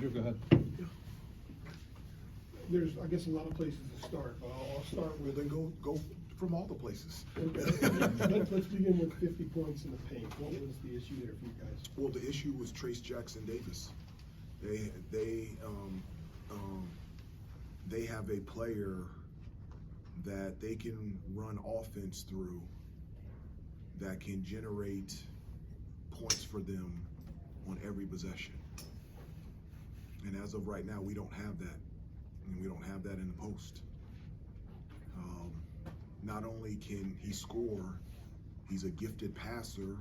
Andrew, go ahead. There's, I guess, a lot of places to start, but I'll start with. Then go from all the places. Okay. Let's begin with 50 points in the paint. What was the issue there for you guys? Well, the issue was Trace Jackson Davis. They have a player that they can run offense through that can generate points for them on every possession. And as of right now, we don't have that. And we don't have that in the post. Not only can he score, he's a gifted passer.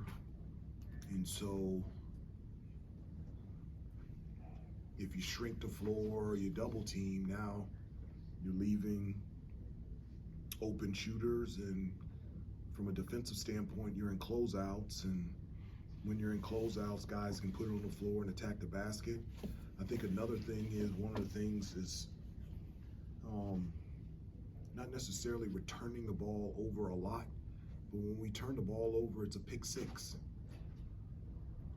And so if you shrink the floor, you double team, now you're leaving open shooters, and from a defensive standpoint, you're in closeouts, and when you're in closeouts, guys can put it on the floor and attack the basket. I think another thing is, one of the things is not necessarily returning the ball over a lot, but when we turn the ball over, it's a pick six.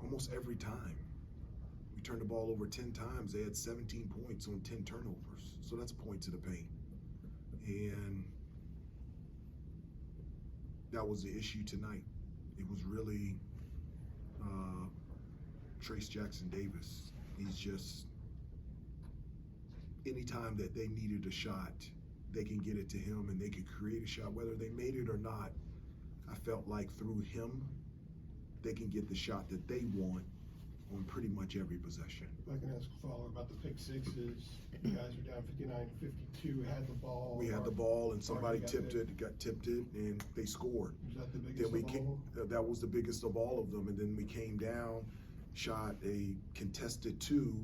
Almost every time. We turned the ball over 10 times, they had 17 points on 10 turnovers. So that's a point to the paint. And that was the issue tonight. It was really Trace Jackson Davis. He's just, anytime that they needed a shot, they can get it to him and they can create a shot. Whether they made it or not, I felt like through him, they can get the shot that they want on pretty much every possession. If I can ask a follow about the pick sixes, you guys were down 59-52, had the ball. We had the ball and somebody got tipped it, and they scored. Was that the biggest of all? That was the biggest of all of them. And then we came down, shot a contested two.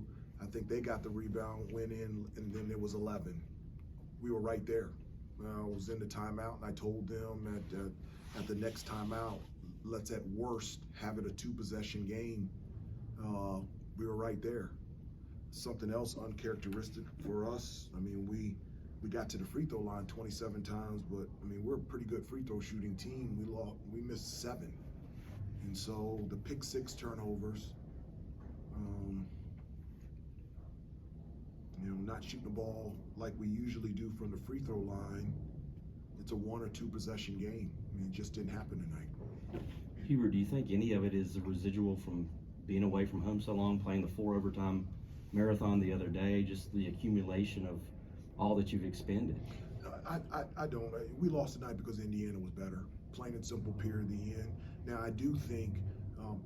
I think they got the rebound, went in, and then it was 11. We were right there. I was in the timeout, and I told them at the next timeout, let's at worst have it a 2-possession game. We were right there. Something else uncharacteristic for us, I mean, we got to the free throw line 27 times, but I mean, we're a pretty good free throw shooting team. We missed 7. And so the pick 6 turnovers, not shooting the ball like we usually do from the free throw line, it's a 1 or 2 possession game. I mean, it just didn't happen tonight. Hubert, do you think any of it is a residual from being away from home so long, playing the 4 overtime marathon the other day, just the accumulation of all that you've expended? I don't. We lost tonight because Indiana was better. Plain and simple, period, the end. Now, I do think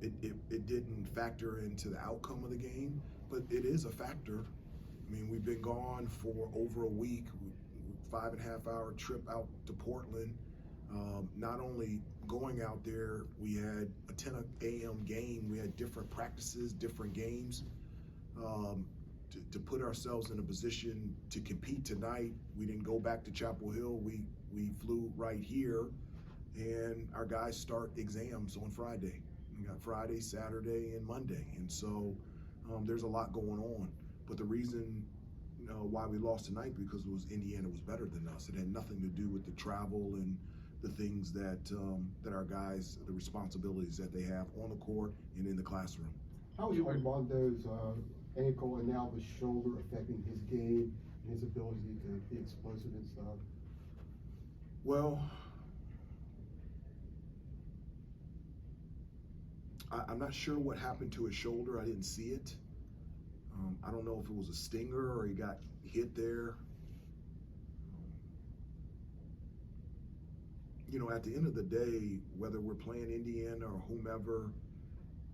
it didn't factor into the outcome of the game, but it is a factor. I mean, we've been gone for over a week, 5.5-hour trip out to Portland. Not only going out there, we had a 10 a.m. game. We had different practices, different games. To put ourselves in a position to compete tonight, we didn't go back to Chapel Hill. We flew right here, and our guys start exams on Friday. We got Friday, Saturday, and Monday, and so there's a lot going on. But the reason why we lost tonight, because it was Indiana was better than us. It had nothing to do with the travel and the things that our guys, the responsibilities that they have on the court and in the classroom. How is Armando's ankle and now the shoulder affecting his game and his ability to be explosive and stuff? Well, I'm not sure what happened to his shoulder. I didn't see it. I don't know if it was a stinger or he got hit there. At the end of the day, whether we're playing Indiana or whomever,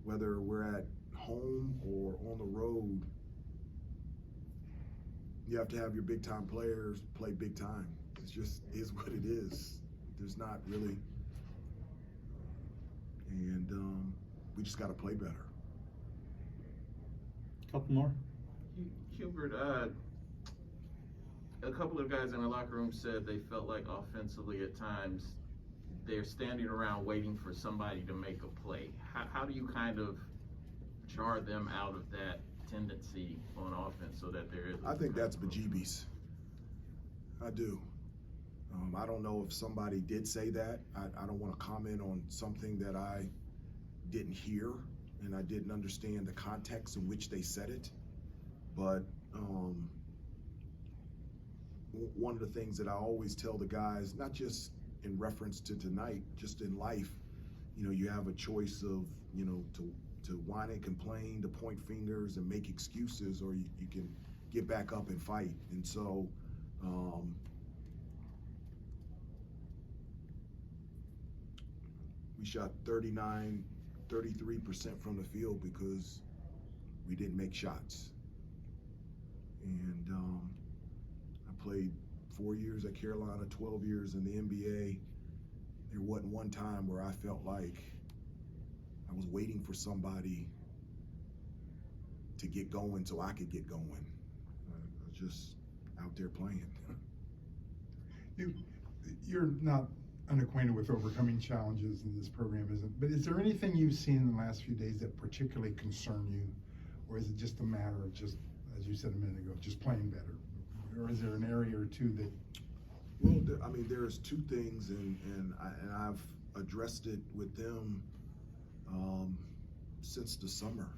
whether we're at home or on the road, you have to have your big time players play big time. It just is what it is. There's not really, and we just got to play better. Couple more. Hubert, a couple of guys in the locker room said they felt like offensively at times they're standing around waiting for somebody to make a play. How do you kind of jar them out of that tendency on offense so that there is? I think that's bejeebies. I do. I don't know if somebody did say that. I don't want to comment on something that I didn't hear and I didn't understand the context in which they said it. But one of the things that I always tell the guys, not just in reference to tonight, just in life, you have a choice of, to whine and complain, to point fingers and make excuses, or you can get back up and fight. And so, we shot 33% from the field because we didn't make shots. And I played 4 years at Carolina, 12 years in the NBA. There wasn't one time where I felt like I was waiting for somebody to get going so I could get going. I was just out there playing. You're not unacquainted with overcoming challenges in this program, isn't? But is there anything you've seen in the last few days that particularly concern you, or is it just a matter of just, as you said a minute ago, just playing better, or is there an area or two that? Well, there's two things, and I've addressed it with them since the summer.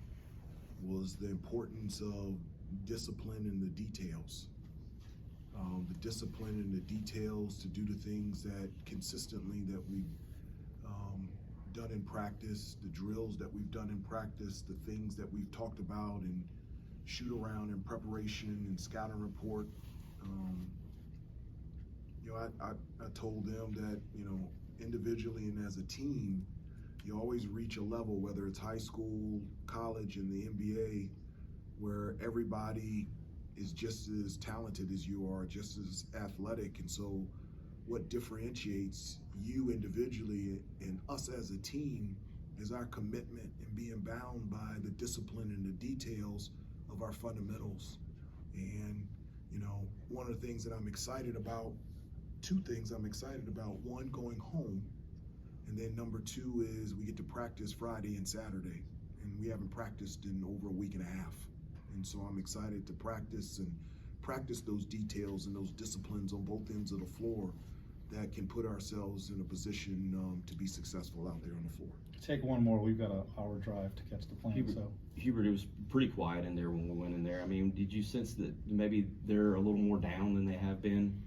Was the importance of discipline in the details. The discipline in the details to do the things that consistently that we've done in practice, the drills that we've done in practice, the things that we've talked about in shoot around in preparation and scouting report. I told them that, individually and as a team, you always reach a level, whether it's high school, college, and the NBA, where everybody is just as talented as you are, just as athletic. And so what differentiates you individually and us as a team is our commitment and being bound by the discipline and the details of our fundamentals. And, one of the things that I'm excited about, two things I'm excited about: one, going home, and then number two is we get to practice Friday and Saturday, and we haven't practiced in over a week and a half. And so I'm excited to practice those details and those disciplines on both ends of the floor that can put ourselves in a position to be successful out there on the floor. Take one more. We've got an hour drive to catch the plane. Hubert, it was pretty quiet in there when we went in there. I mean, did you sense that maybe they're a little more down than they have been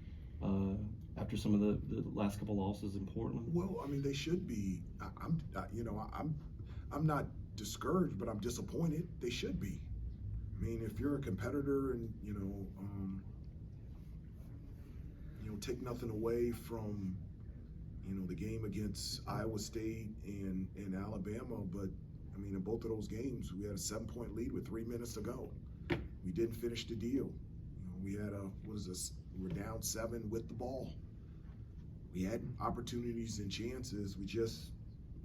after some of the last couple losses in Portland? Well, they should be. I'm not discouraged, but I'm disappointed. They should be. If you're a competitor and take nothing away from the game against Iowa State and Alabama, but in both of those games we had a 7-point lead with 3 minutes to go. We didn't finish the deal. We had we're down 7 with the ball. We had opportunities and chances. We just,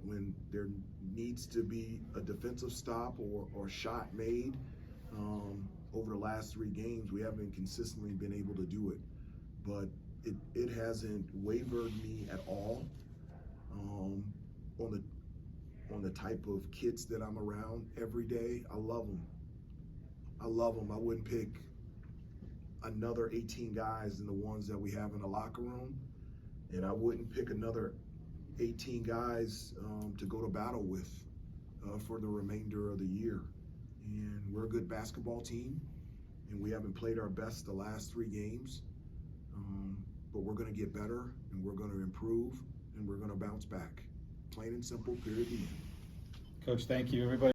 when there needs to be a defensive stop or shot made, over the last 3 games, we haven't consistently been able to do it. But it hasn't wavered me at all on the type of kids that I'm around every day. I love them. I wouldn't pick another 18 guys than the ones that we have in the locker room, and I wouldn't pick another 18 guys to go to battle with for the remainder of the year. And we're a good basketball team, and we haven't played our best the last 3 games, but we're going to get better, and we're going to improve, and we're going to bounce back. Plain and simple, period, the end. Coach, thank you. Everybody.